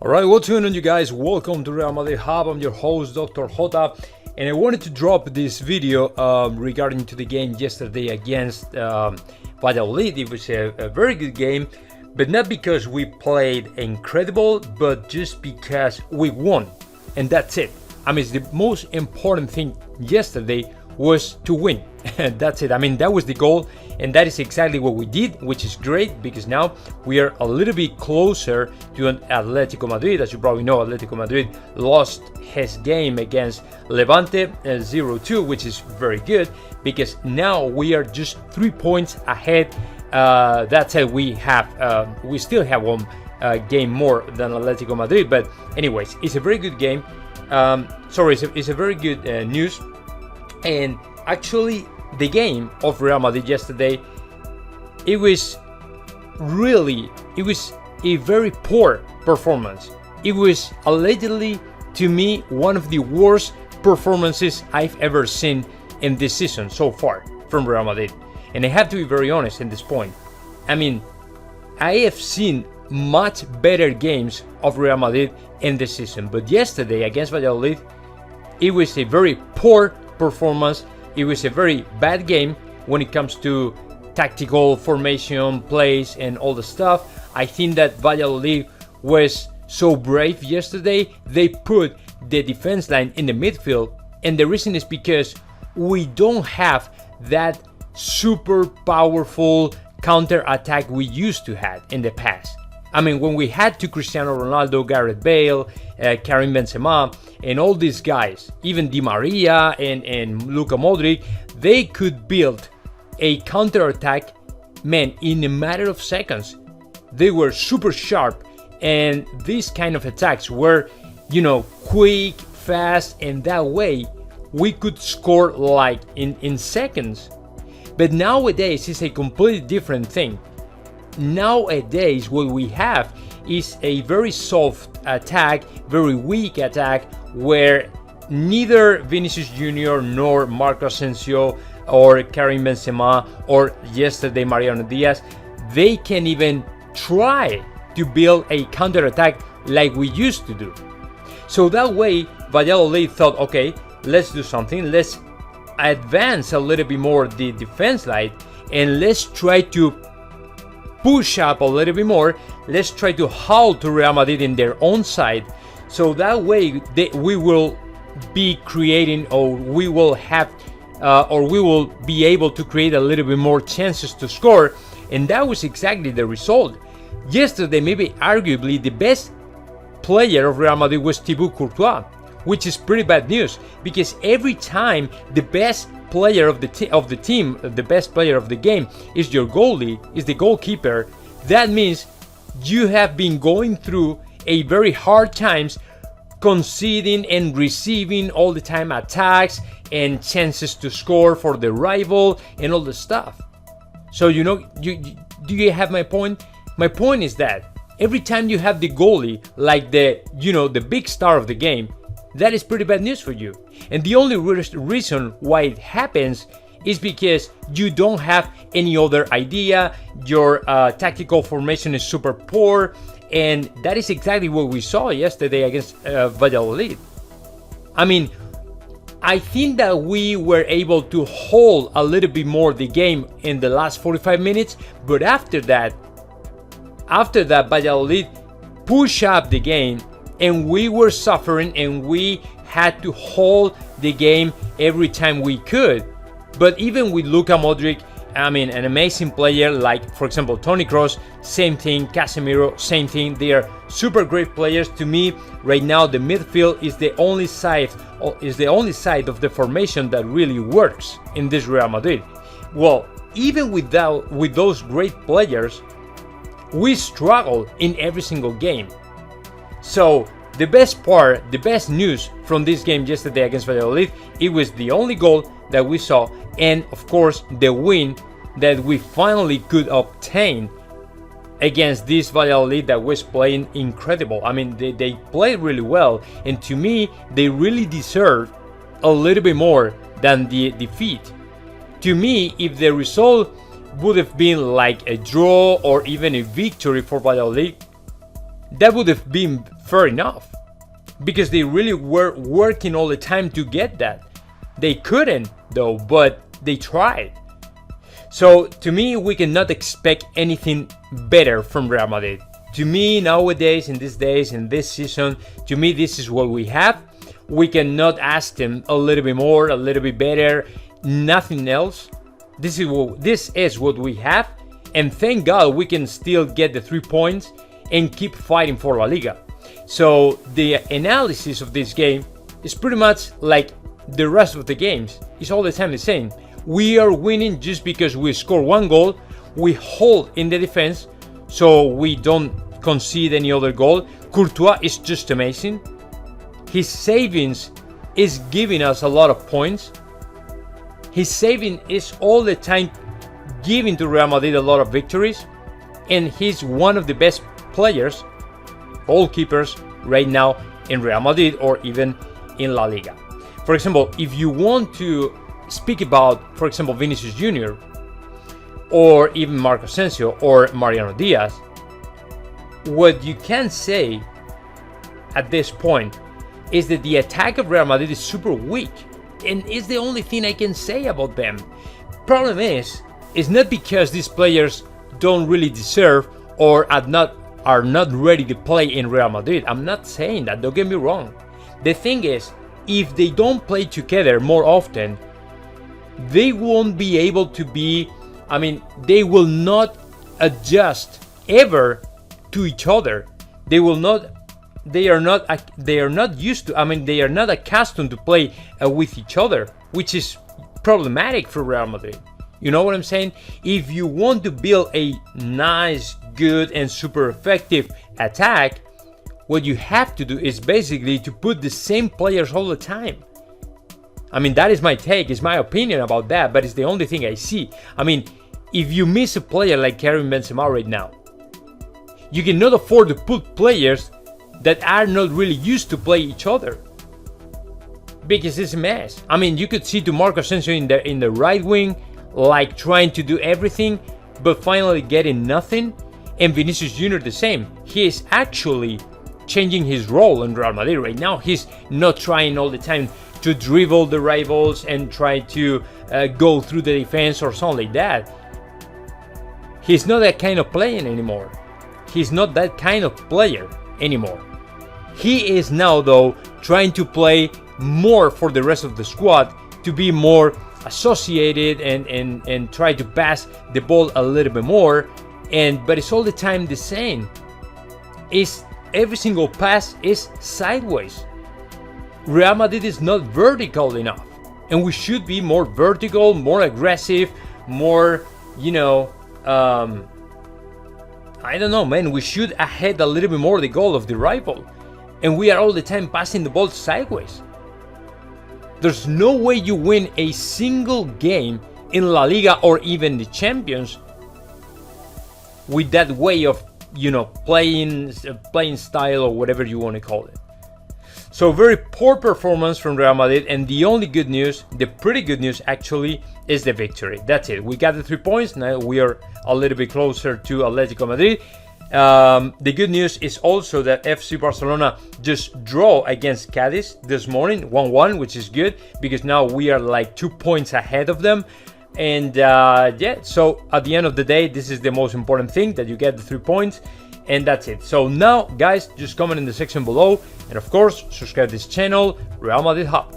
Alright, what's going on, you guys? Welcome to Real Madrid Hub. I'm your host, Dr. Jota, and I wanted to drop this video regarding to the game yesterday against Valladolid. It was a very good game, but not because we played incredible, but just because we won, and that's it. I mean, the most important thing yesterday was to win. That's it. I mean, that was the goal, and that is exactly what we did, which is great because now we are a little bit closer to an Atlético Madrid. As you probably know, Atlético Madrid lost his game against Levante 0-2, which is very good because now we are just 3 points ahead. That said, we still have one game more than Atlético Madrid, but anyways, it's a very good game. It's a very good news. And actually, the game of Real Madrid yesterday, it was a very poor performance. It was allegedly, to me, one of the worst performances I've ever seen in this season so far from Real Madrid. And I have to be very honest in this point. I mean, I have seen much better games of Real Madrid in this season, but yesterday against Valladolid, it was a very poor performance. It was a very bad game when it comes to tactical formation, plays, and all the stuff. I think that Valladolid was so brave yesterday. They put the defense line in the midfield, and the reason is because we don't have that super powerful counter attack we used to have in the past. I mean, when we had to Cristiano Ronaldo, Gareth Bale, Karim Benzema, and all these guys, even Di Maria and Luka Modric, they could build a counter-attack, man, in a matter of seconds. They were super sharp, and these kind of attacks were, quick, fast, and that way we could score like in seconds. But nowadays, it's a completely different thing. Nowadays, what we have is a very soft attack, very weak attack, where neither Vinicius Jr. nor Marcos Asensio or Karim Benzema or yesterday Mariano Diaz, they can even try to build a counter-attack like we used to do. So that way, Valladolid thought, okay, let's do something. Let's advance a little bit more the defense line, and let's try to push up a little bit more. Let's try to halt to Real Madrid in their own side, so that way we will be creating, or we will be able to create a little bit more chances to score. And that was exactly the result. Yesterday, maybe arguably the best player of Real Madrid was Thibaut Courtois, which is pretty bad news because every time the best player of the team, the best player of the game is your goalie, is the goalkeeper, that means you have been going through a very hard times, conceding and receiving all the time attacks and chances to score for the rival and all the stuff. So do you have my point? My point is that every time you have the goalie like the big star of the game, that is pretty bad news for you. And the only reason why it happens is because you don't have any other idea. Your tactical formation is super poor, and that is exactly what we saw yesterday against Valladolid. I mean, I think that we were able to hold a little bit more the game in the last 45 minutes, but after that, Valladolid pushed up the game, and we were suffering, and we had to hold the game every time we could. But even with Luka Modric, I mean, an amazing player like, for example, Toni Kroos, same thing, Casemiro, same thing. They are super great players. To me, right now, the midfield is the only side of the formation that really works in this Real Madrid. Well, even with those great players, we struggle in every single game. So the best news from this game yesterday against Valladolid, it was the only goal that we saw, and of course the win that we finally could obtain against this Valladolid that was playing incredible. I mean, they played really well, and to me, they really deserved a little bit more than the defeat. To me, if the result would have been like a draw or even a victory for Valladolid, that would have been fair enough, because they really were working all the time to get that. They couldn't though, but they tried. So to me, we cannot expect anything better from Real Madrid. To me, nowadays, in these days, in this season, to me, this is what we have. We cannot ask them a little bit more, a little bit better, nothing else. This is what we have, and thank God we can still get the 3 points and keep fighting for La Liga. So the analysis of this game is pretty much like the rest of the games. It's all the time the same. We are winning just because we score 1 goal, we hold in the defense, so we don't concede any other goal. Courtois is just amazing. His savings is giving us a lot of points. His saving is all the time giving to Real Madrid a lot of victories. And he's one of the best players, goalkeepers, right now in Real Madrid or even in La Liga. For example, if you want to speak about, for example, Vinicius Jr. or even Marco Asensio or Mariano Diaz, what you can say at this point is that the attack of Real Madrid is super weak, and it's the only thing I can say about them. Problem is not because these players don't really deserve or are not ready to play in Real Madrid. I'm not saying that, don't get me wrong. The thing is, if they don't play together more often, they won't be able to be, they will not adjust ever to each other. They are not used to, they are not accustomed to play with each other, which is problematic for Real Madrid. You know what I'm saying? If you want to build a nice, good, and super effective attack, what you have to do is basically to put the same players all the time. That is my take, is my opinion about that, but it's the only thing I see. If you miss a player like Karim Benzema right now, you cannot afford to put players that are not really used to play each other, because it's a mess. You could see to Marco Asensio in the right wing, like trying to do everything, but finally getting nothing. And Vinicius Jr. the same. He is actually changing his role in Real Madrid right now. He's not trying all the time to dribble the rivals and try to go through the defense or something like that. He's not that kind of player anymore. He's not that kind of player anymore. He is now, though, trying to play more for the rest of the squad, to be more associated and try to pass the ball a little bit more. But it's all the time the same. Every single pass is sideways. Real Madrid is not vertical enough, and we should be more vertical, more aggressive, more, we should ahead a little bit more the goal of the rival, and we are all the time passing the ball sideways. There's no way you win a single game in La Liga or even the Champions with that way of, playing style or whatever you want to call it. So very poor performance from Real Madrid, and the only good news, the pretty good news actually, is the victory. That's it. We got the 3 points. Now we are a little bit closer to Atlético Madrid. The good news is also that FC Barcelona just draw against Cadiz this morning, 1-1, which is good because now we are like 2 points ahead of them. And so at the end of the day, this is the most important thing, that you get the 3 points, and that's it. So now, guys, just comment in the section below, and of course, subscribe to this channel, Real Madrid Hub.